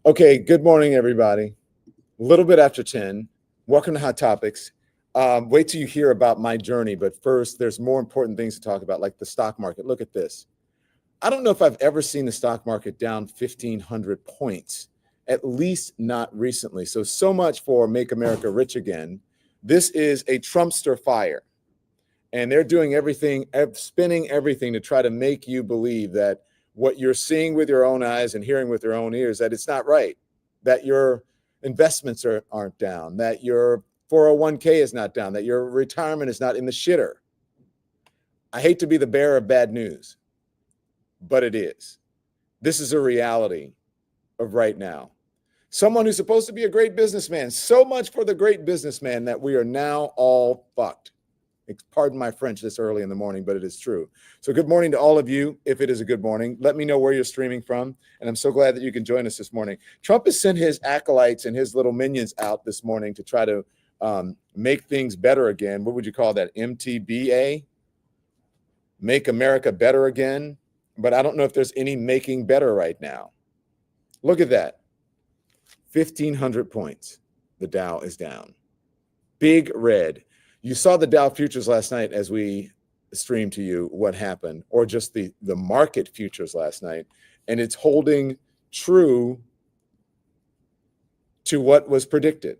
Okay, good morning, everybody. A little bit after 10. Welcome to Hot Topics. Wait till you hear about my journey, but first, there's more important things to talk about, like the stock market. Look at this. I don't know if I've ever seen the stock market down 1,500 points, at least not recently. So much for Make America Rich Again. This is a Trumpster fire, and they're doing everything, spinning everything to try to make you believe that what you're seeing with your own eyes and hearing with your own ears, that it's not right, that your investments aren't down, that your 401k is not down, that your retirement is not in the shitter. I hate to be the bearer of bad news, but it is. This is a reality of right now. Someone who's supposed to be a great businessman, so much for the great businessman that we are now all fucked. Pardon my French this early in the morning, but it is true. So good morning to all of you. If it is a good morning, let me know where you're streaming from. And I'm so glad that you can join us this morning. Trump has sent his acolytes and his little minions out this morning to try to make things better again. What would you call that? MTBA? Make America Better Again. But I don't know if there's any making better right now. Look at that. 1,500 points. The Dow is down. Big red. You saw the Dow futures last night as we streamed to you what happened, or just the market futures last night, and it's holding true to what was predicted.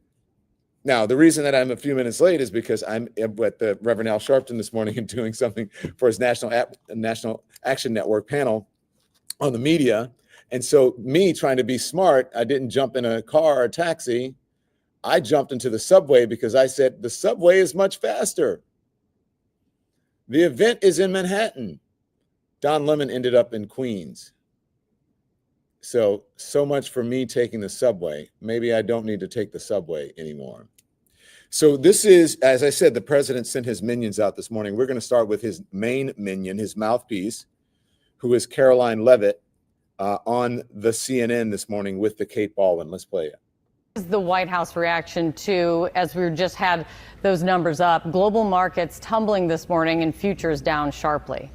Now, the reason that I'm a few minutes late is because I'm at the Reverend Al Sharpton this morning and doing something for his National Action Network panel on the media. And so me trying to be smart, I didn't jump in a car or a taxi. I jumped into the subway because I said, the subway is much faster. The event is in Manhattan. Don Lemon ended up in Queens. So much for me taking the subway. Maybe I don't need to take the subway anymore. So this is, as I said, the president sent his minions out this morning. We're going to start with his main minion, his mouthpiece, who is Caroline Leavitt on the CNN this morning with the Kate Baldwin. Let's play it. The White House reaction to, as we just had those numbers up, global markets tumbling this morning and futures down sharply.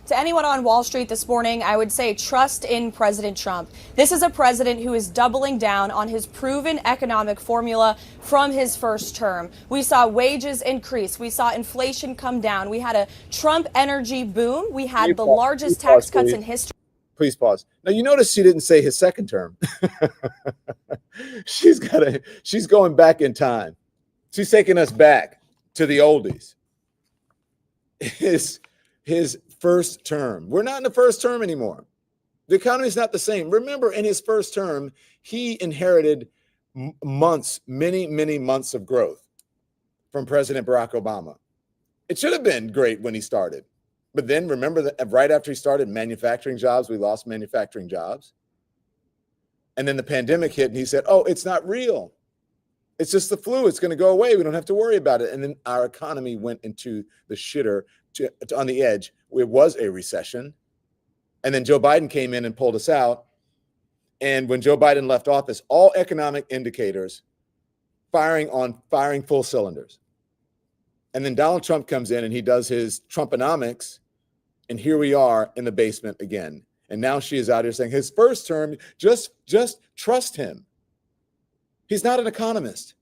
To anyone on Wall Street this morning, I would say trust in President Trump. This is a president who is doubling down on his proven economic formula from his first term. We saw wages increase. We saw inflation come down. We had a Trump energy boom. We had the largest tax cuts in history. Please pause. Now, you notice she didn't say his second term. She's going back in time. She's taking us back to the oldies. His first term. We're not in the first term anymore. The economy is not the same. Remember, in his first term, he inherited many months of growth from President Barack Obama. It should have been great when he started. But then remember that right after he started manufacturing jobs, we lost manufacturing jobs. And then the pandemic hit and he said, oh, it's not real. It's just the flu. It's going to go away. We don't have to worry about it. And then our economy went into the shitter on the edge. It was a recession. And then Joe Biden came in and pulled us out. And when Joe Biden left office, all economic indicators firing full cylinders. And then Donald Trump comes in and he does his Trumponomics. And here we are in the basement again. And now she is out here saying his first term, just trust him. He's not an economist.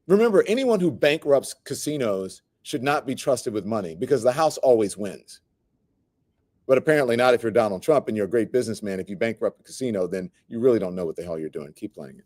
Remember, anyone who bankrupts casinos should not be trusted with money because the house always wins. But apparently not if you're Donald Trump and you're a great businessman. If you bankrupt a casino, then you really don't know what the hell you're doing. Keep playing it.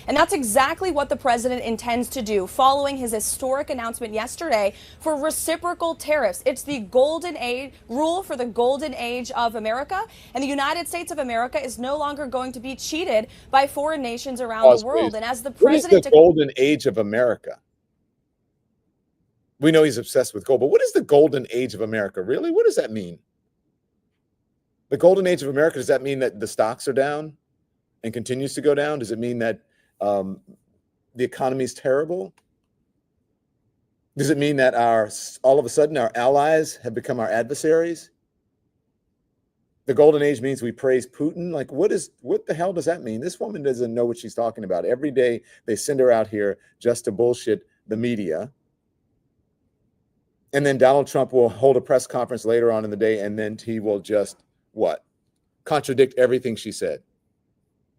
And that's exactly what the president intends to do following his historic announcement yesterday for reciprocal tariffs. It's the golden age rule for the golden age of America. And the United States of America is no longer going to be cheated by foreign nations around the world. Please. And as the president. What is the golden age of America? We know he's obsessed with gold, but what is the golden age of America? Really? What does that mean? The golden age of America, does that mean that the stocks are down and continues to go down? Does it mean that the economy is terrible? Does it mean that all of a sudden our allies have become our adversaries? The golden age means we praise Putin. Like, what the hell does that mean? This woman doesn't know what she's talking about. Every day they send her out here just to bullshit the media. And then Donald Trump will hold a press conference later on in the day, and then he will just what? contradict everything she said.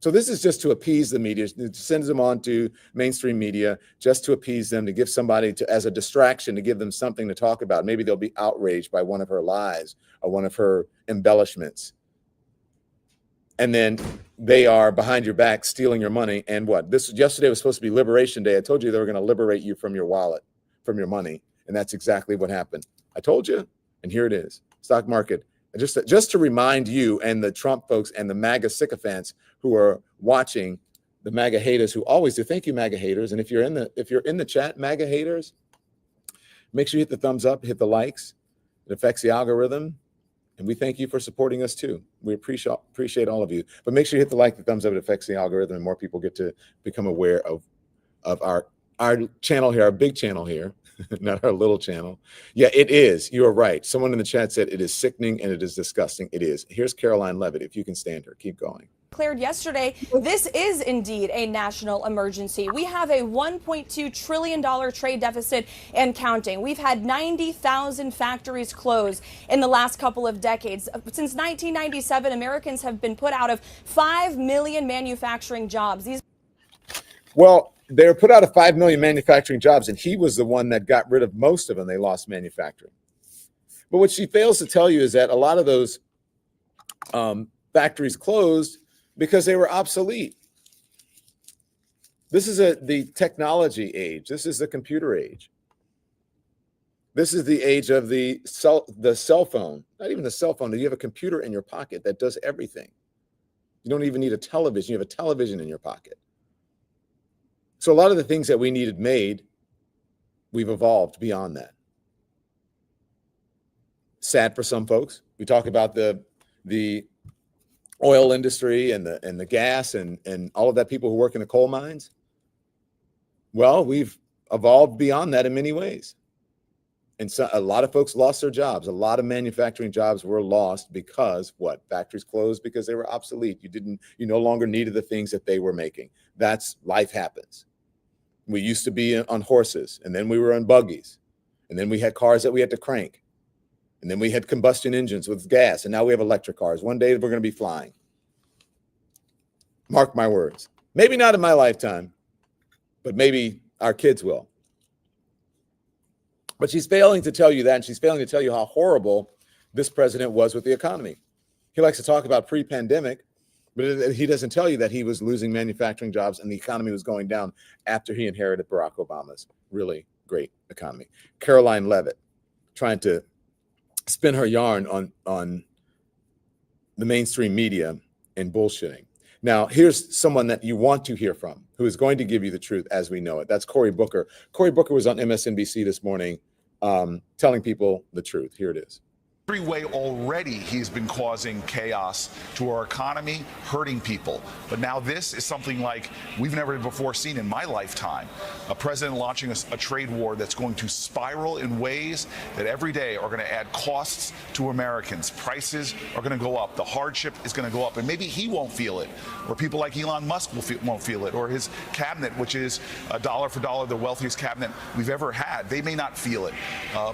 So this is just to appease the media. It sends them on to mainstream media just to appease them, to give somebody as a distraction, to give them something to talk about. Maybe they'll be outraged by one of her lies or one of her embellishments. And then they are behind your back stealing your money. And what? Yesterday was supposed to be Liberation Day. I told you they were going to liberate you from your wallet, from your money. And that's exactly what happened. I told you, and here it is. Stock market. Just to remind you and the Trump folks and the MAGA sycophants who are watching, the MAGA haters who always do. Thank you, MAGA haters. And if you're in the chat, MAGA haters, make sure you hit the thumbs up, hit the likes. It affects the algorithm. And we thank you for supporting us too. We appreciate all of you. But make sure you hit the like, the thumbs up. It affects the algorithm, and more people get to become aware of our channel here, our big channel here. Not our little channel. Yeah, it is. You are right. Someone in the chat said it is sickening and it is disgusting. It is. Here's Caroline Levitt. If you can stand her, keep going. Declared yesterday, this is indeed a national emergency. We have a $1.2 trillion trade deficit and counting. We've had 90,000 factories close in the last couple of decades. Since 1997, Americans have been put out of 5 million manufacturing jobs. Well, they were put out of 5 million manufacturing jobs, and he was the one that got rid of most of them. They lost manufacturing. But what she fails to tell you is that a lot of those factories closed because they were obsolete. This is the technology age. This is the computer age. This is the age of the cell phone. Not even the cell phone. You have a computer in your pocket that does everything. You don't even need a television. You have a television in your pocket. So a lot of the things that we needed made, we've evolved beyond that. Sad for some folks. We talk about the oil industry and the gas and all of that, people who work in the coal mines. Well, we've evolved beyond that in many ways. And so a lot of folks lost their jobs. A lot of manufacturing jobs were lost because what? Factories closed because they were obsolete. You no longer needed the things that they were making. That's life happens. We used to be on horses, and then we were on buggies, and then we had cars that we had to crank, and then we had combustion engines with gas, and now we have electric cars. One day we're going to be flying. Mark my words. Maybe not in my lifetime, but maybe our kids will. But she's failing to tell you that, and she's failing to tell you how horrible this president was with the economy. He likes to talk about pre-pandemic, but he doesn't tell you that he was losing manufacturing jobs and the economy was going down after he inherited Barack Obama's really great economy. Caroline Levitt trying to spin her yarn on the mainstream media and bullshitting. Now, here's someone that you want to hear from who is going to give you the truth as we know it. That's Cory Booker. Cory Booker was on MSNBC this morning telling people the truth. Here it is. Every way already he's been causing chaos to our economy, hurting people. But now this is something like we've never before seen in my lifetime. A president launching a trade war that's going to spiral in ways that every day are going to add costs to Americans. Prices are going to go up. The hardship is going to go up. And maybe he won't feel it, or people like Elon Musk won't feel it, or his cabinet, which is dollar for dollar the wealthiest cabinet we've ever had. They may not feel it.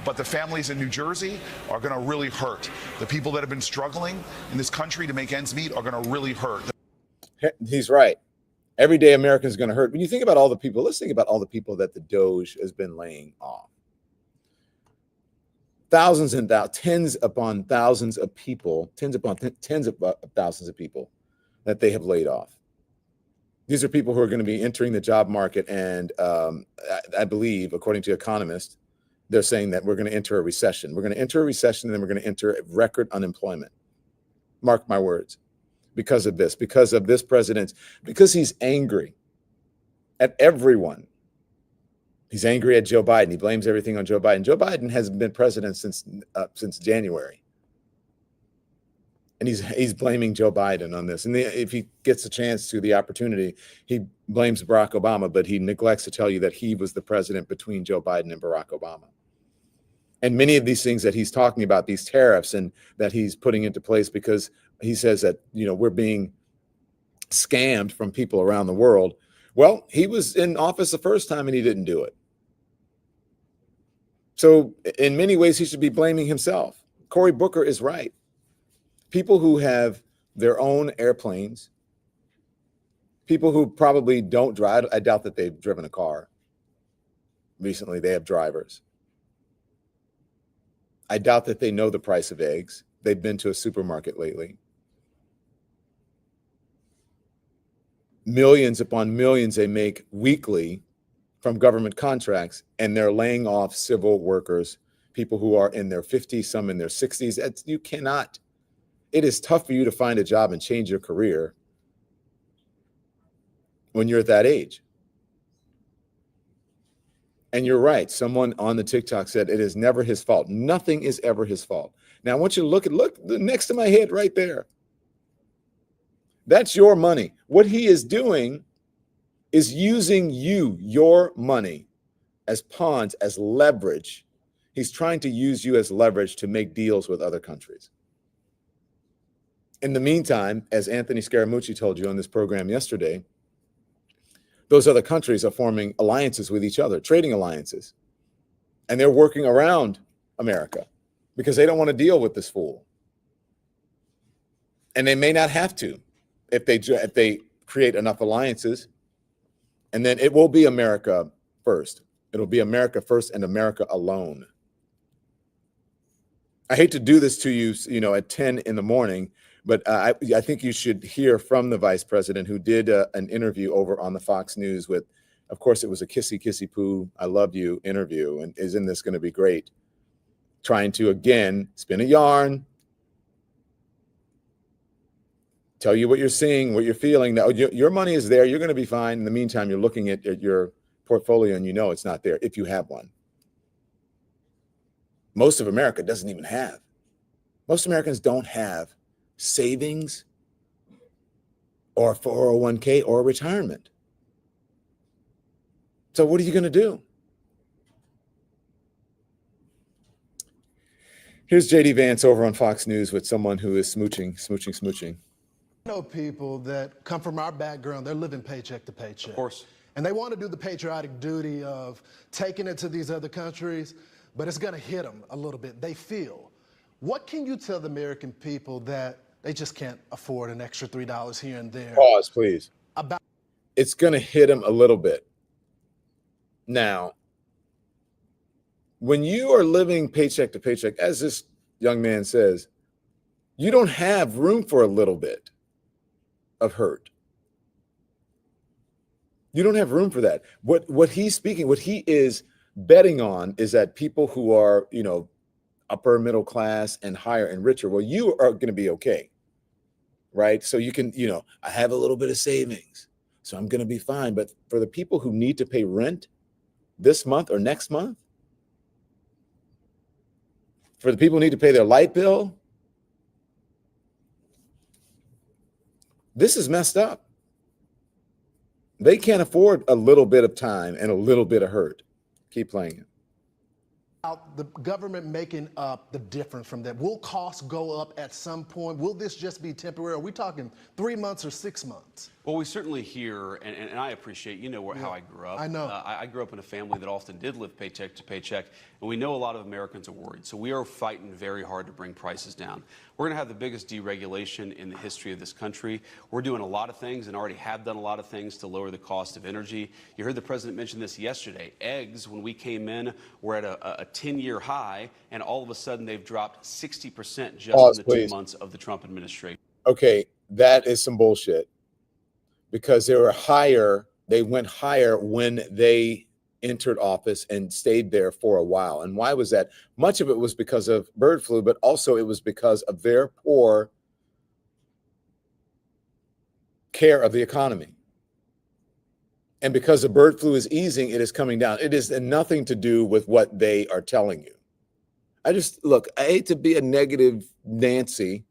But the families in New Jersey are going to really hurt. The people that have been struggling in this country to make ends meet are going to really hurt. He's right. Everyday Americans are going to hurt. When you think about all the people, let's think about all the people that the Doge has been laying off. Thousands and tens upon thousands of people, tens upon tens of thousands of people that they have laid off. These are people who are going to be entering the job market, and I believe, according to economists, they're saying that we're going to enter a recession. We're going to enter a recession, and then we're going to enter record unemployment. Mark my words. Because of this president, because he's angry at everyone. He's angry at Joe Biden. He blames everything on Joe Biden. Joe Biden hasn't been president since January. And he's blaming Joe Biden on this. And if he gets a chance to the opportunity, he blames Barack Obama, but he neglects to tell you that he was the president between Joe Biden and Barack Obama. And many of these things that he's talking about, these tariffs and that he's putting into place, because he says that, we're being scammed from people around the world. Well, he was in office the first time and he didn't do it. So in many ways, he should be blaming himself. Cory Booker is right. People who have their own airplanes, people who probably don't drive. I doubt that they've driven a car recently. They have drivers. I doubt that they know the price of eggs. They've been to a supermarket lately. Millions upon millions they make weekly from government contracts, and they're laying off civil workers, people who are in their 50s, some in their 60s. You cannot. It is tough for you to find a job and change your career when you're at that age. And you're right. Someone on the TikTok said it is never his fault. Nothing is ever his fault. Now I want you to look next to my head right there. That's your money. What he is doing is using your money, as pawns, as leverage. He's trying to use you as leverage to make deals with other countries. In the meantime, as Anthony Scaramucci told you on this program yesterday, those other countries are forming alliances with each other, trading alliances. And they're working around America because they don't want to deal with this fool. And they may not have to if they create enough alliances. And then it will be America first. It'll be America first and America alone. I hate to do this to you, at 10 in the morning, but I think you should hear from the vice president, who did an interview over on the Fox News with, of course, it was a kissy poo, I love you interview. And isn't this going to be great? Trying to, again, spin a yarn, tell you what you're seeing, what you're feeling. That your money is there. You're going to be fine. In the meantime, you're looking at your portfolio and it's not there if you have one. Most of America doesn't even have. Most Americans don't have savings or 401k or retirement. So what are you going to do? Here's JD Vance over on Fox News with someone who is smooching. I know people that come from our background, they're living paycheck to paycheck. Of course. And they want to do the patriotic duty of taking it to these other countries, but it's going to hit them a little bit. They feel. What can you tell the American people that they just can't afford an extra $3 here and there? Pause, please. It's going to hit them a little bit. Now, when you are living paycheck to paycheck, as this young man says, you don't have room for a little bit of hurt. You don't have room for that. What he is betting on is that people who are, upper middle class and higher and richer, well, you are going to be okay, right? So you can, I have a little bit of savings, so I'm going to be fine. But for the people who need to pay rent this month or next month, for the people who need to pay their light bill, this is messed up. They can't afford a little bit of time and a little bit of hurt. Keep playing it. The government making up the difference from that. Will costs go up at some point? Will this just be temporary? Are we talking 3 months or 6 months? Well, we certainly hear, and I appreciate, how I grew up. I know. I grew up in a family that often did live paycheck to paycheck, and we know a lot of Americans are worried. So we are fighting very hard to bring prices down. We're going to have the biggest deregulation in the history of this country. We're doing a lot of things and already have done a lot of things to lower the cost of energy. You heard the president mention this yesterday. Eggs, when we came in, were at a 10-year high, and all of a sudden they've dropped 60% just Pause, in the please. 2 months of the Trump administration. Okay, that is some bullshit. Because they went higher when they entered office and stayed there for a while. And why was that? Much of it was because of bird flu, but also it was because of their poor care of the economy. And because the bird flu is easing, it is coming down. It is nothing to do with what they are telling you. I hate to be a negative Nancy.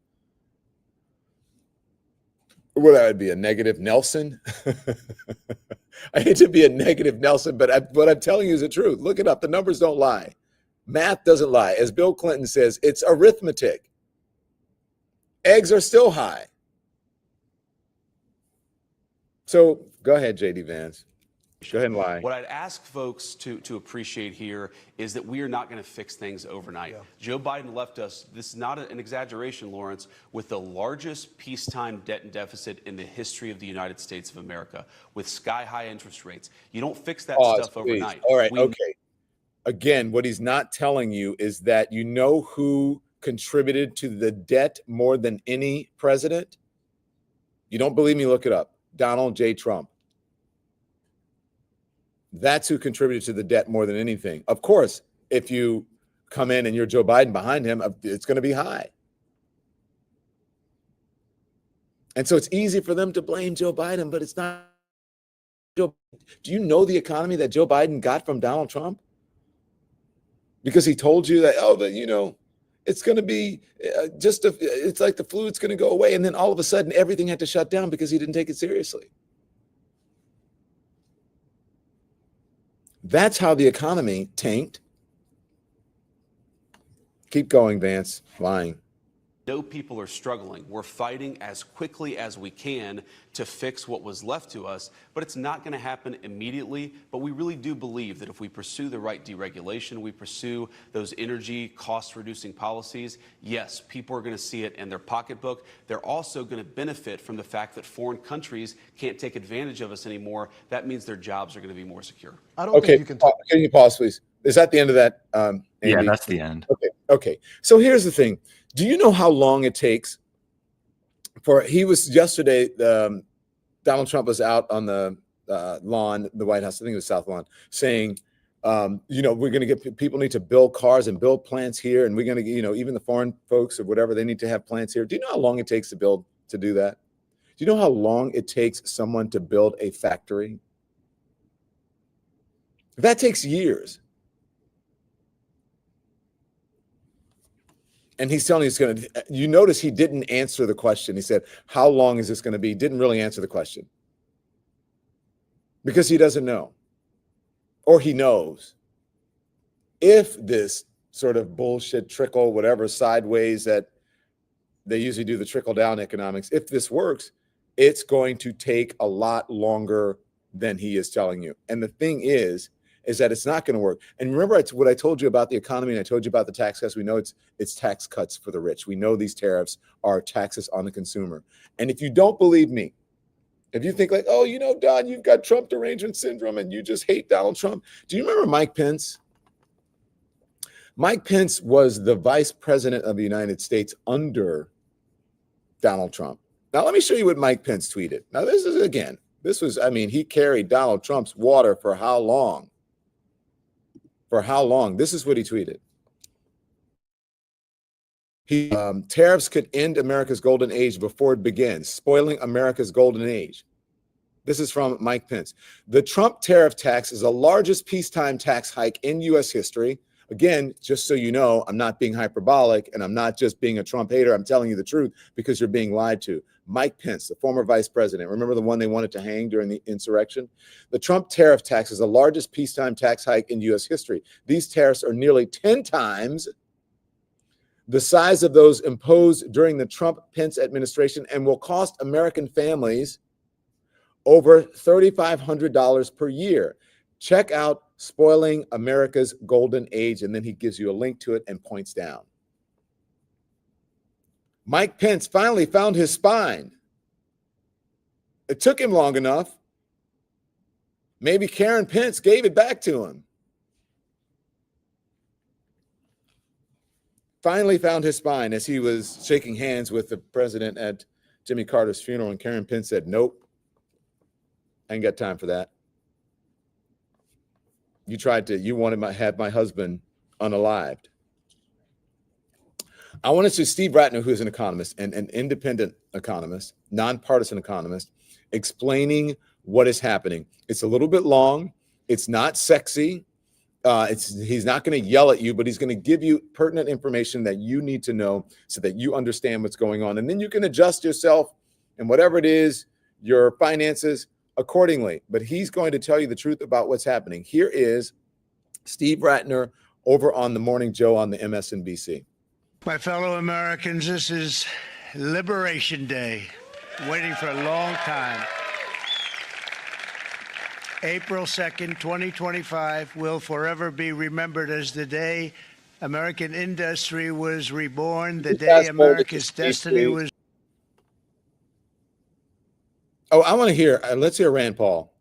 Would I be a negative Nelson? I hate to be a negative Nelson, but what I'm telling you is the truth. Look it up. The numbers don't lie. Math doesn't lie. As Bill Clinton says, it's arithmetic. Eggs are still high. So go ahead, JD Vance. Go ahead and lie. What I'd ask folks to appreciate here is that we are not going to fix things overnight. Yeah. Joe Biden left us, this is not an exaggeration, Lawrence, with the largest peacetime debt and deficit in the history of the United States of America, with sky-high interest rates. You don't fix that stuff Please. overnight. All right, okay. Again, what he's not telling you is that you know who contributed to the debt more than any president? You don't believe me? Look it up. Donald J. Trump. That's who contributed to the debt more than anything. Of course, if you come in and you're Joe Biden behind him, it's going to be high. And so it's easy for them to blame Joe Biden, but it's not. Do you know the economy that Joe Biden got from Donald Trump? Because he told you that, it's going to be it's like the flu, it's going to go away. And then all of a sudden, everything had to shut down because he didn't take it seriously. That's how the economy tanked. Keep going, Vance. Lying. No people are struggling. We're fighting as quickly as we can to fix what was left to us, but it's not going to happen immediately. But we really do believe that if we pursue the right deregulation, we pursue those energy cost-reducing policies, yes, people are going to see it in their pocketbook. They're also going to benefit from the fact that foreign countries can't take advantage of us anymore. That means their jobs are going to be more secure. I don't think you can talk. Can you pause, please? Is that the end of that, Andy? Yeah, that's the end. Okay. So here's the thing. Do you know how long it takes he was yesterday, Donald Trump was out on the lawn, the White House, I think it was South Lawn, saying, we're going to get, people need to build cars and build plants here. And we're going to, even the foreign folks or whatever, they need to have plants here. Do you know how long it takes to do that? Do you know how long it takes someone to build a factory? That takes years. And he's telling you you notice he didn't answer the question. He said, how long is this going to be? Didn't really answer the question. Because he doesn't know. Or he knows. If this sort of bullshit trickle, whatever, sideways that they usually do, the trickle down economics, if this works, it's going to take a lot longer than he is telling you. And the thing is that it's not going to work. And remember what I told you about the economy, and I told you about the tax cuts. We know it's tax cuts for the rich. We know these tariffs are taxes on the consumer. And if you don't believe me, if you think like, Don, you've got Trump derangement syndrome and you just hate Donald Trump. Do you remember Mike Pence? Mike Pence was the vice president of the United States under Donald Trump. Now, let me show you what Mike Pence tweeted. Now, he carried Donald Trump's water for how long? For how long? This is what he tweeted. Tariffs could end America's golden age before it begins, spoiling America's golden age. This is from Mike Pence. The Trump tariff tax is the largest peacetime tax hike in U.S. history. Again, just so you know, I'm not being hyperbolic and I'm not just being a Trump hater. I'm telling you the truth because you're being lied to. Mike Pence, the former vice president, remember the one they wanted to hang during the insurrection? The Trump tariff tax is the largest peacetime tax hike in U.S. history. These tariffs are nearly 10 times the size of those imposed during the Trump-Pence administration and will cost American families over $3,500 per year. Check out Spoiling America's Golden Age, and then he gives you a link to it and points down. Mike Pence finally found his spine. It took him long enough. Maybe Karen Pence gave it back to him. Finally found his spine as he was shaking hands with the president at Jimmy Carter's funeral, and Karen Pence said, nope, I ain't got time for that. You wanted to have my husband unalived. I want to see Steve Ratner, who is an economist and an independent economist, nonpartisan economist, explaining what is happening. It's a little bit long. It's not sexy. He's not going to yell at you, but he's going to give you pertinent information that you need to know so that you understand what's going on. And then you can adjust yourself and whatever it is, your finances accordingly. But he's going to tell you the truth about what's happening. Here is Steve Ratner over on the Morning Joe on the MSNBC. My fellow Americans, this is Liberation Day, waiting for a long time. April 2nd, 2025 will forever be remembered as the day American industry was reborn, the day America's destiny was. Oh, I want to hear, let's hear Rand Paul.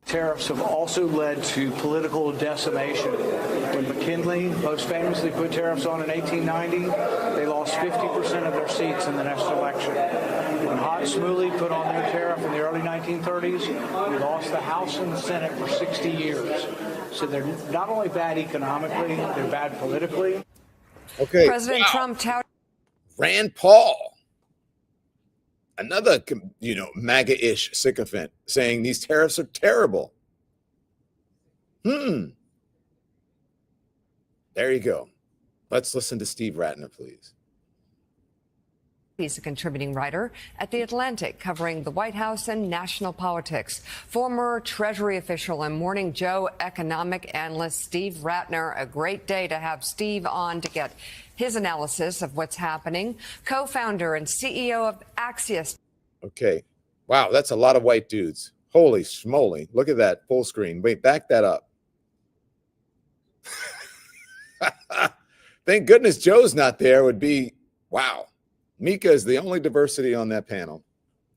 Tariffs have also led to political decimation. When McKinley most famously put tariffs on in 1890, they lost 50% of their seats in the next election. When Hott Smolley put on their tariff in the early 1930s, we lost the House and the Senate for 60 years. So they're not only bad economically, they're bad politically. Okay. President Trump touted Rand Paul, another, MAGA-ish sycophant, saying these tariffs are terrible. There you go. Let's listen to Steve Ratner, please. He's a contributing writer at The Atlantic, covering the White House and national politics. Former Treasury official and Morning Joe economic analyst Steve Ratner. A great day to have Steve on to get his analysis of what's happening. Co-founder and CEO of Axios. Okay. Wow, that's a lot of white dudes. Holy schmoly. Look at that full screen. Wait, back that up. Thank goodness Joe's not there. Would be, wow. Mika is the only diversity on that panel.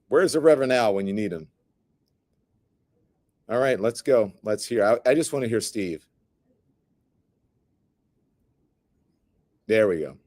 Where's the Reverend Al when you need him? All right, let's go. Let's hear. I just want to hear Steve. There we go.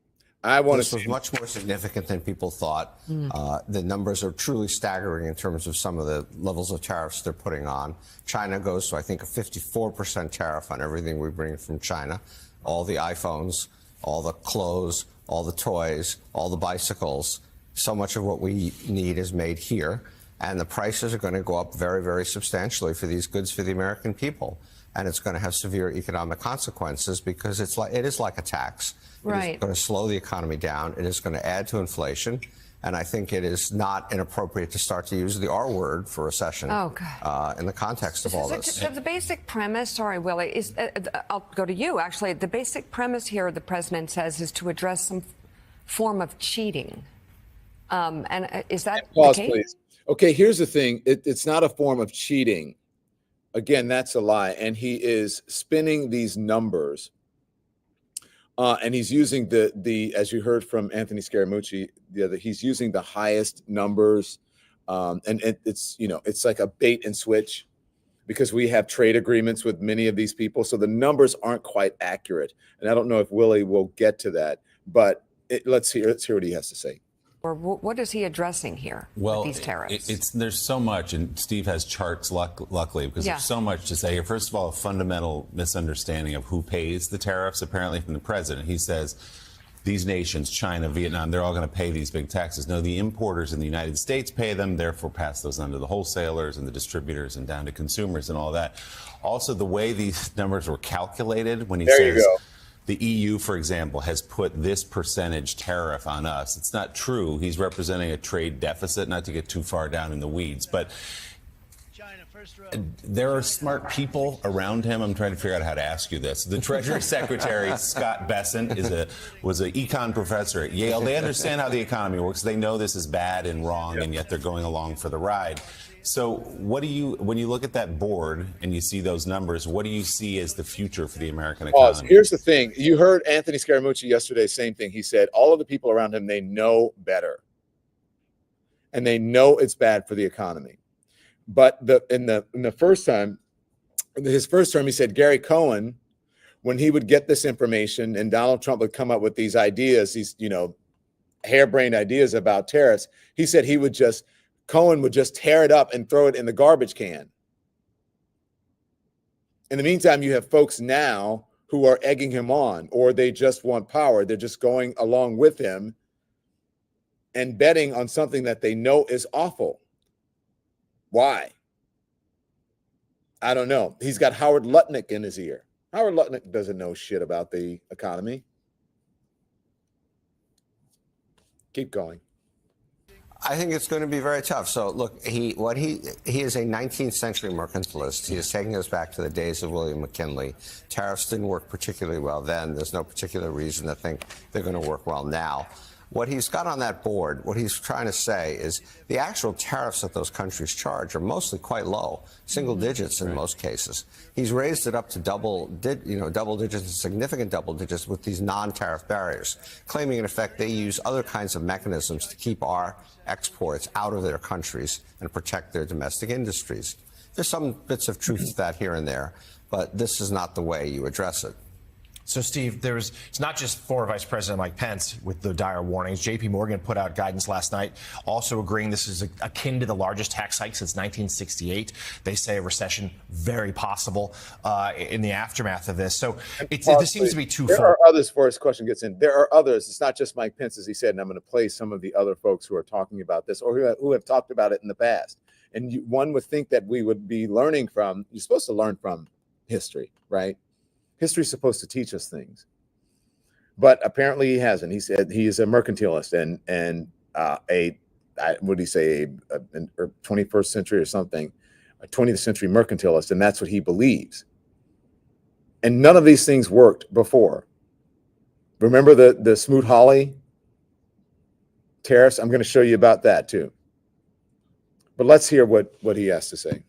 This was much more significant than people thought. The numbers are truly staggering in terms of some of the levels of tariffs they're putting on. China goes to, I think, a 54% tariff on everything we bring from China. All the iPhones, all the clothes, all the toys, all the bicycles. So much of what we need is made here. And the prices are going to go up very, very substantially for these goods for the American people. And it's going to have severe economic consequences because it is like a tax. Right. It's going to slow the economy down. It is going to add to inflation. And I think it is not inappropriate to start to use the R word for recession in the context of all this. So the basic premise, sorry, Willie, is I'll go to you, actually. The basic premise here, the president says, is to address some form of cheating. And is that Pause, the case? please. Okay, here's the thing. It's not a form of cheating. Again, that's a lie. And he is spinning these numbers. And he's using the as you heard from Anthony Scaramucci, he's using the highest numbers, and it's like a bait and switch, because we have trade agreements with many of these people, so the numbers aren't quite accurate. And I don't know if Willie will get to that, but let's hear what he has to say. Or what is he addressing here with these tariffs? There's so much, and Steve has charts, luckily, because there's so much to say here. First of all, a fundamental misunderstanding of who pays the tariffs, apparently from the president. He says these nations, China, Vietnam, they're all going to pay these big taxes. No, the importers in the United States pay them, therefore pass those on to the wholesalers and the distributors and down to consumers and all that. Also, the way these numbers were calculated when he says the EU, for example, has put this percentage tariff on us. It's not true. He's representing a trade deficit, not to get too far down in the weeds. But there are smart people around him. I'm trying to figure out how to ask you this. The Treasury Secretary, Scott Bessent, was an econ professor at Yale. They understand how the economy works. They know this is bad and wrong, and yet they're going along for the ride. So when you look at that board and you see those numbers, what do you see as the future for the American economy? Here's the thing. You heard Anthony Scaramucci yesterday, same thing. He said all of the people around him, they know better. And they know it's bad for the economy. But in the first time, his first term, he said Gary Cohen, when he would get this information and Donald Trump would come up with these ideas, these, harebrained ideas about tariffs, he said Cohen would just tear it up and throw it in the garbage can. In the meantime, you have folks now who are egging him on, or they just want power. They're just going along with him and betting on something that they know is awful. Why? I don't know. He's got Howard Lutnick in his ear. Howard Lutnick doesn't know shit about the economy. Keep going. I think it's going to be very tough. So look, he is a 19th century mercantilist. He is taking us back to the days of William McKinley. Tariffs didn't work particularly well then. There's no particular reason to think they're going to work well now. What he's got on that board, what he's trying to say is the actual tariffs that those countries charge are mostly quite low, single digits in most cases. He's raised it up to double digits, significant double digits with these non-tariff barriers, claiming in effect they use other kinds of mechanisms to keep our exports out of their countries and protect their domestic industries. There's some bits of truth to that here and there, but this is not the way you address it. So, Steve, it's not just former Vice President Mike Pence with the dire warnings. J.P. Morgan put out guidance last night, also agreeing this is akin to the largest tax hike since 1968. They say a recession very possible in the aftermath of this. So this seems to be twofold. There are others, before this question gets in. There are others. It's not just Mike Pence, as he said, and I'm going to play some of the other folks who are talking about this or who have talked about it in the past. And one would think that we would be learning from, you're supposed to learn from history, right? History is supposed to teach us things, but apparently he hasn't. He said he is a mercantilist and what did he say, a 21st century or something, a 20th century mercantilist, and that's what he believes. And none of these things worked before. Remember the Smoot-Hawley tariffs? I'm going to show you about that too. But let's hear what he has to say.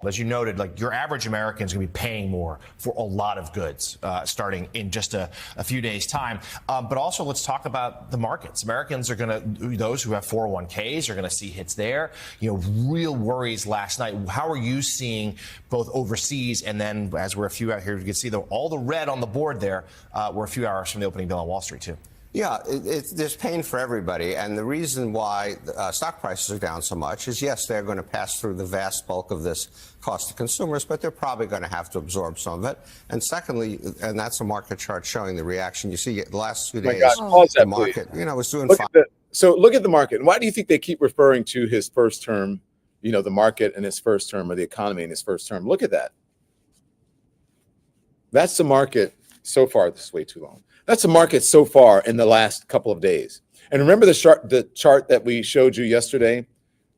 As you noted, like your average American is going to be paying more for a lot of goods starting in just a few days' time. But also, let's talk about the markets. Americans are going to, those who have 401ks are going to see hits there. Real worries last night. How are you seeing both overseas and then, as we're a few out here, you can see all the red on the board there. We're a few hours from the opening bell on Wall Street, too. Yeah, there's pain for everybody. And the reason why stock prices are down so much is, yes, they're going to pass through the vast bulk of this cost to consumers, but they're probably going to have to absorb some of it. And secondly, and that's a market chart showing the reaction. You see the last 2 days, the market, was doing fine. So look at the market. And why do you think they keep referring to his first term, the market in his first term or the economy in his first term? Look at that. That's the market so far. This is way too long. That's the market so far in the last couple of days. And remember the chart that we showed you yesterday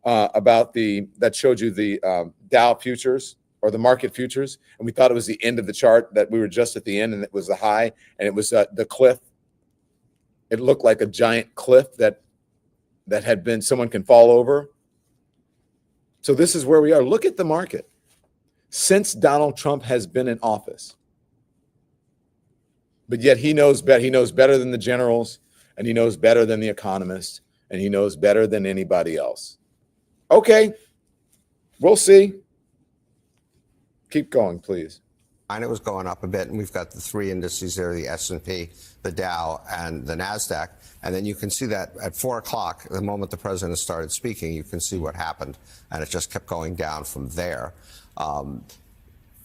that showed you the Dow futures or the market futures, and we thought it was the end of the chart, that we were just at the end and it was the high, and it was the cliff. It looked like a giant cliff that had been someone can fall over. So this is where we are. Look at the market since Donald Trump has been in office. But yet he knows better. He knows better than the generals, and he knows better than the economists, and he knows better than anybody else. Okay, we'll see. Keep going, please. And it was going up a bit, and we've got the three indices there, the S&P, the Dow, and the NASDAQ. And then you can see that at 4 o'clock, the moment the president started speaking, you can see what happened, and it just kept going down from there.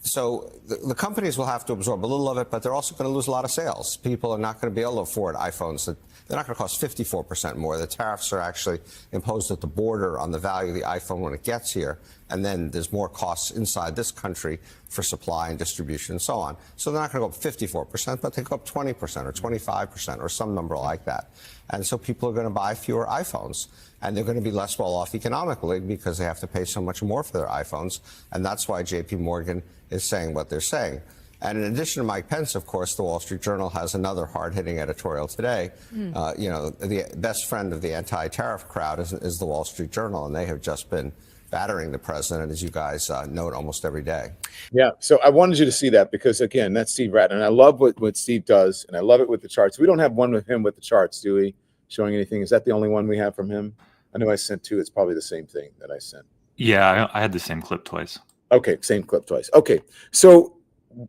So the companies will have to absorb a little of it, but they're also going to lose a lot of sales. People are not going to be able to afford iPhones. They're not going to cost 54% more. The tariffs are actually imposed at the border on the value of the iPhone when it gets here. And then there's more costs inside this country for supply and distribution and so on. So they're not going to go up 54%, but they go up 20% or 25% or some number like that. And so people are going to buy fewer iPhones. And they're going to be less well off economically because they have to pay so much more for their iPhones. And that's why J.P. Morgan is saying what they're saying. And in addition to Mike Pence, of course, the Wall Street Journal has another hard-hitting editorial today. The best friend of the anti-tariff crowd is the Wall Street Journal, and they have just been battering the president, as you guys note, almost every day. Yeah, so I wanted you to see that because, again, that's Steve Ratton. And I love what Steve does, and I love it with the charts. We don't have one with him with the charts, do we? Showing anything? Is that the only one we have from him? I know I sent two. It's probably the same thing that I sent. Yeah, I had the same clip twice. Okay, same clip twice. Okay, so, and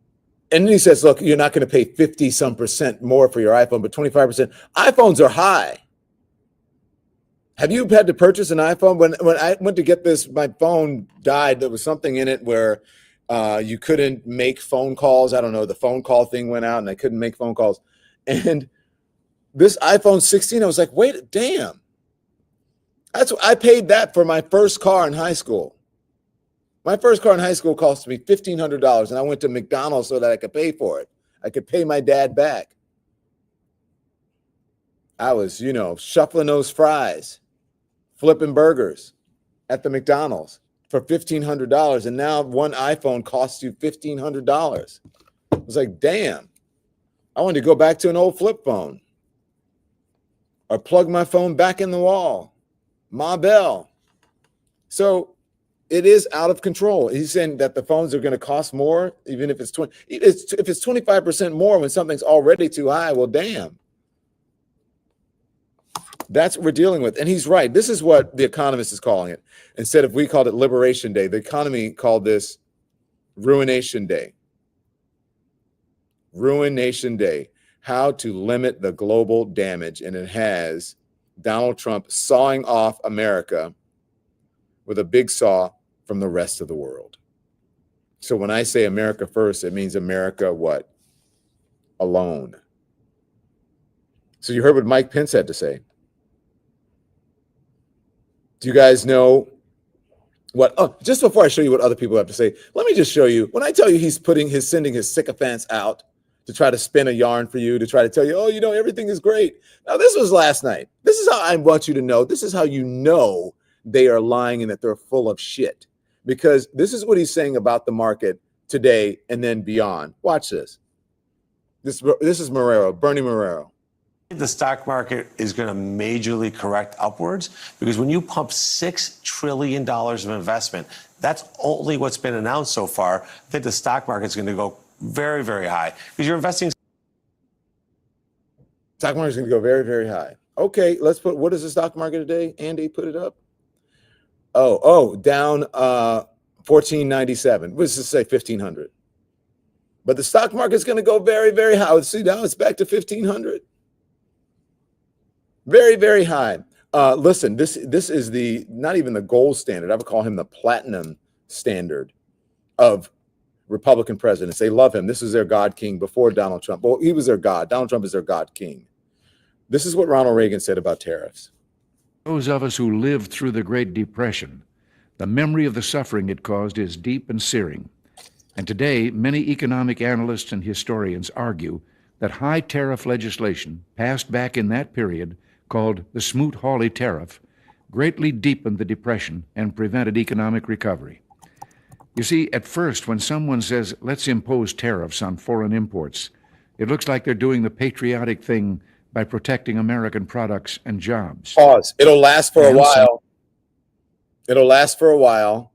then he says, look, you're not going to pay 50-some% more for your iPhone, but 25%. iPhones are high. Have you had to purchase an iPhone? When I went to get this, my phone died. There was something in it where you couldn't make phone calls. I don't know. The phone call thing went out, and I couldn't make phone calls. And this iPhone 16, I was like, wait, damn. I paid that for my first car in high school. My first car in high school cost me $1,500, and I went to McDonald's so that I could pay for it. I could pay my dad back. I was, shuffling those fries, flipping burgers at the McDonald's for $1,500, and now one iPhone costs you $1,500. I was like, damn. I wanted to go back to an old flip phone. or plug my phone back in the wall. Ma bell. So it is out of control. He's saying that the phones are going to cost more, even if it's 25% more when something's already too high. Well, damn. That's what we're dealing with. And he's right. This is what The Economist is calling it. Instead of we called it Liberation Day, the economy called this Ruination Day. Ruination Day. How to limit the global damage. And it has Donald Trump sawing off America with a big saw from the rest of the world. So when I say America first, it means America what? Alone. So you heard what Mike Pence had to say. Do you guys know what? Oh, just before I show you what other people have to say, let me just show you. When I tell you he's sending his sycophants out to try to spin a yarn for you, to try to tell you, oh, you know, everything is great. Now, this was last night. This is how I want you to know. This is how you know they are lying and that they're full of shit. Because this is what he's saying about the market today and then beyond. Watch this. This is Marrero, Bernie Marrero. The stock market is going to majorly correct upwards because when you pump $6 trillion of investment, that's only what's been announced so far. I think the stock market's going to go very, very high because you're investing. Stock market's going to go very, very high. Okay, let's put, what is the stock market today? Andy, put it up. Down 1497. Let's just say 1500. But the stock market's going to go very, very high. See, now it's back to 1500. Very, very high. Listen, this is the not even the gold standard. I would call him the platinum standard of Republican presidents. They love him. This is their God king before Donald Trump. Well, he was their God. Donald Trump is their God king. This is what Ronald Reagan said about tariffs. Those of us who lived through the Great Depression, the memory of the suffering it caused is deep and searing. And today, many economic analysts and historians argue that high tariff legislation passed back in that period, called the Smoot-Hawley tariff, greatly deepened the Depression and prevented economic recovery. You see, at first, when someone says, let's impose tariffs on foreign imports, it looks like they're doing the patriotic thing by protecting American products and jobs. Pause. It'll last for a while. It'll last for a while.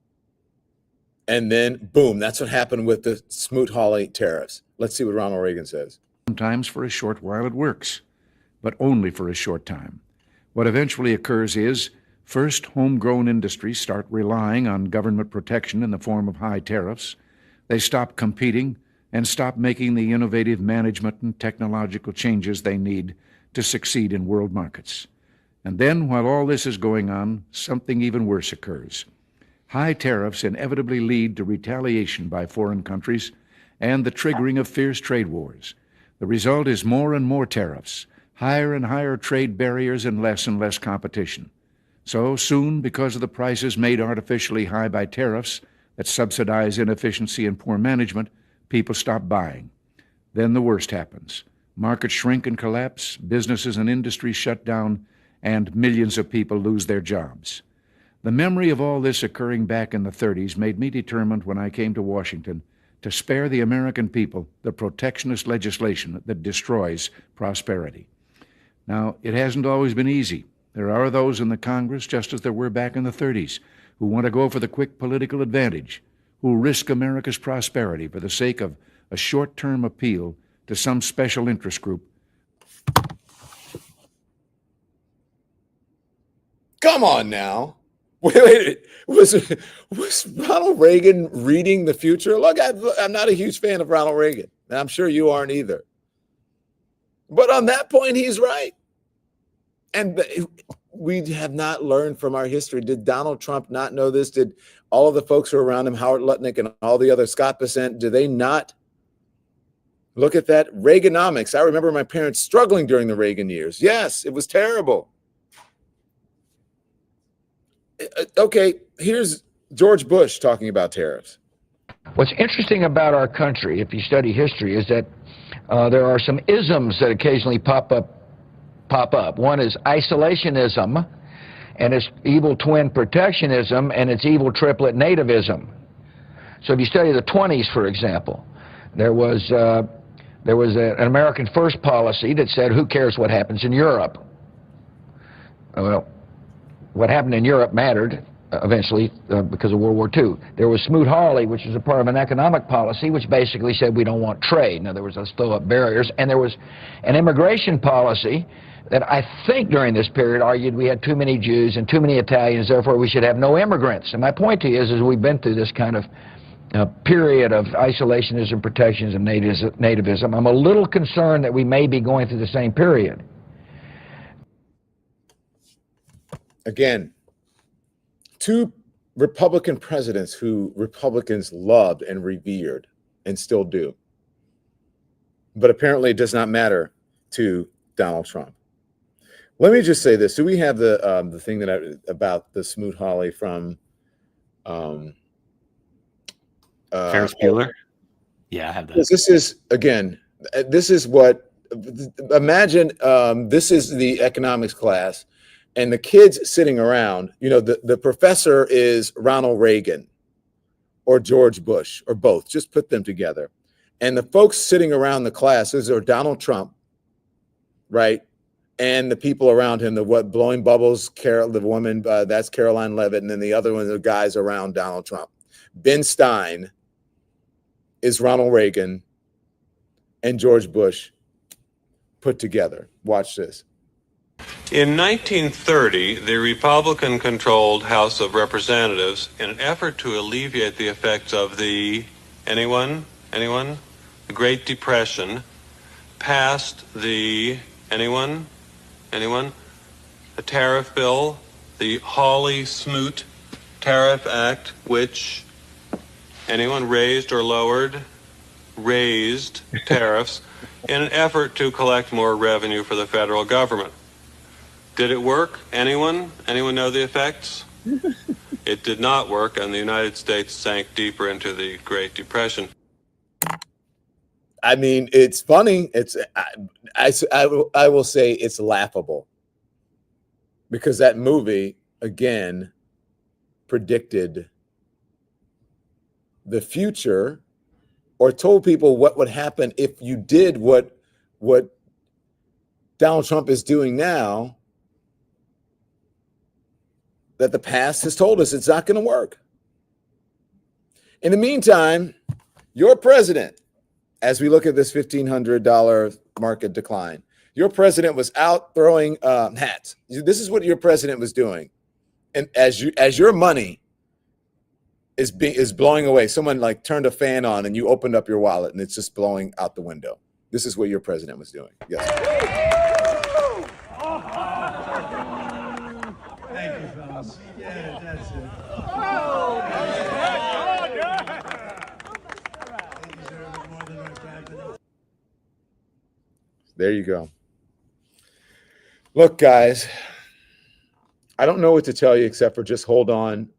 And then, boom, that's what happened with the Smoot-Hawley tariffs. Let's see what Ronald Reagan says. Sometimes for a short while it works, but only for a short time. What eventually occurs is, first, homegrown industries start relying on government protection in the form of high tariffs. They stop competing and stop making the innovative management and technological changes they need to succeed in world markets. And then, while all this is going on, something even worse occurs. High tariffs inevitably lead to retaliation by foreign countries and the triggering of fierce trade wars. The result is more and more tariffs, higher and higher trade barriers, and less competition. So soon, because of the prices made artificially high by tariffs that subsidize inefficiency and poor management, people stop buying. Then the worst happens. Markets shrink and collapse, businesses and industries shut down, and millions of people lose their jobs. The memory of all this occurring back in the 30s made me determined when I came to Washington to spare the American people the protectionist legislation that destroys prosperity. Now, it hasn't always been easy. There are those in the Congress, just as there were back in the 30s, who want to go for the quick political advantage, who risk America's prosperity for the sake of a short-term appeal to some special interest group. Come on now. Wait. Was Ronald Reagan reading the future? Look, I'm not a huge fan of Ronald Reagan, and I'm sure you aren't either. But on that point, he's right. And we have not learned from our history. Did Donald Trump not know this? Did all of the folks who are around him, Howard Lutnick and all the other Scott Bessent, do they not look at that? Reaganomics. I remember my parents struggling during the Reagan years. Yes, it was terrible. Okay, here's George Bush talking about tariffs. What's interesting about our country, if you study history, is that there are some isms that occasionally pop up. One is isolationism, and its evil twin protectionism, and its evil triplet nativism. So if you study the 20s, for example, there was an American first policy that said, who cares what happens in Europe? Well, what happened in Europe mattered eventually because of World War II. There was Smoot-Hawley, which was a part of an economic policy, which basically said we don't want trade. In other words, let's throw up barriers. And there was an immigration policy that I think during this period argued we had too many Jews and too many Italians, therefore we should have no immigrants. And my point to you is we've been through this kind of period of isolationism, protectionism, nativism. I'm a little concerned that we may be going through the same period. Again, two Republican presidents who Republicans loved and revered and still do. But apparently it does not matter to Donald Trump. Let me just say this. Do we have the thing about the Smoot-Hawley from Ferris Bueller? Yeah, I have that. This is, again, this is what, imagine this is the economics class and the kids sitting around, you know, the professor is Ronald Reagan or George Bush or both, just put them together. And the folks sitting around the classes are Donald Trump, right? And the people around him, blowing bubbles, the woman, that's Caroline Leavitt, and then the other one, the guys around Donald Trump. Ben Stein is Ronald Reagan and George Bush put together. Watch this. In 1930, the Republican-controlled House of Representatives, in an effort to alleviate the effects of the, anyone? The Great Depression, passed the, anyone? The tariff bill, the Hawley-Smoot Tariff Act, which, anyone raised or lowered? Raised tariffs in an effort to collect more revenue for the federal government. Did it work? Anyone? Anyone know the effects? It did not work, and the United States sank deeper into the Great Depression. I mean, it's funny. I will say it's laughable because that movie, again, predicted the future or told people what would happen if you did what Donald Trump is doing now, that the past has told us it's not going to work. In the meantime, your president, as we look at this $1,500 market decline, your president was out throwing hats. This is what your president was doing. And as your money is blowing away, someone like turned a fan on and you opened up your wallet and it's just blowing out the window. This is what your president was doing. Yes. Thank you, fellas. Yeah, that's it. There you go. Look, guys, I don't know what to tell you except for just hold on.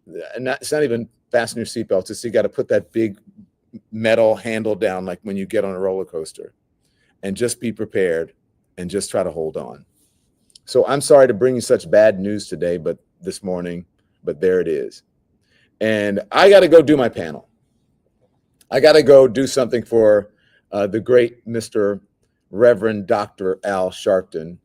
It's not even fasten your seatbelts. It's you got to put that big metal handle down like when you get on a roller coaster and just be prepared and just try to hold on. So I'm sorry to bring you such bad news today, but this morning, but there it is. And I got to go do my panel. I got to go do something for the great Mr. Reverend Dr. Al Sharpton.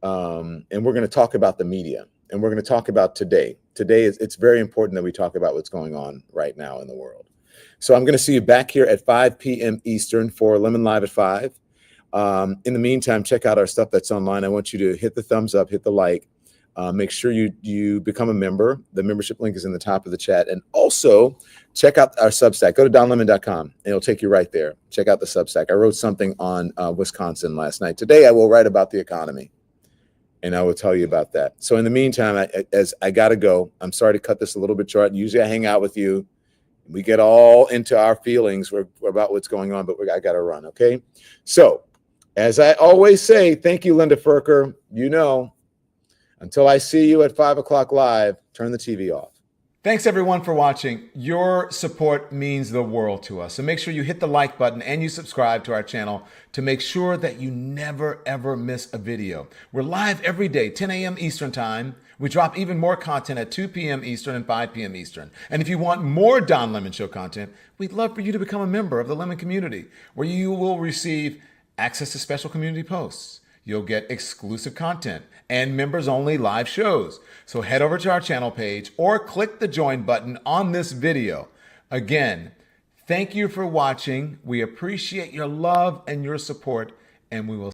And we're going to talk about the media and we're going to talk about today. Today, it's very important that we talk about what's going on right now in the world. So I'm going to see you back here at 5 p.m. Eastern for Lemon Live at 5. In the meantime, check out our stuff that's online. I want you to hit the thumbs up, hit the like, make sure you become a member. The membership link is in the top of the chat. And also check out our Substack. Go to donlemon.com and it'll take you right there. Check out the Substack. I wrote something on Wisconsin last night. Today, I will write about the economy. And I will tell you about that. So in the meantime, as I got to go, I'm sorry to cut this a little bit short. Usually I hang out with you. We get all into our feelings about what's going on, but I got to run, okay? So as I always say, thank you, Linda Ferker. You know, until I see you at 5 o'clock live, turn the TV off. Thanks, everyone, for watching. Your support means the world to us. So make sure you hit the like button and you subscribe to our channel to make sure that you never, ever miss a video. We're live every day, 10 a.m. Eastern Time. We drop even more content at 2 p.m. Eastern and 5 p.m. Eastern. And if you want more Don Lemon Show content, we'd love for you to become a member of the Lemon community, where you will receive access to special community posts. You'll get exclusive content and members-only live shows. So head over to our channel page or click the join button on this video. Again, thank you for watching. We appreciate your love and your support, and we will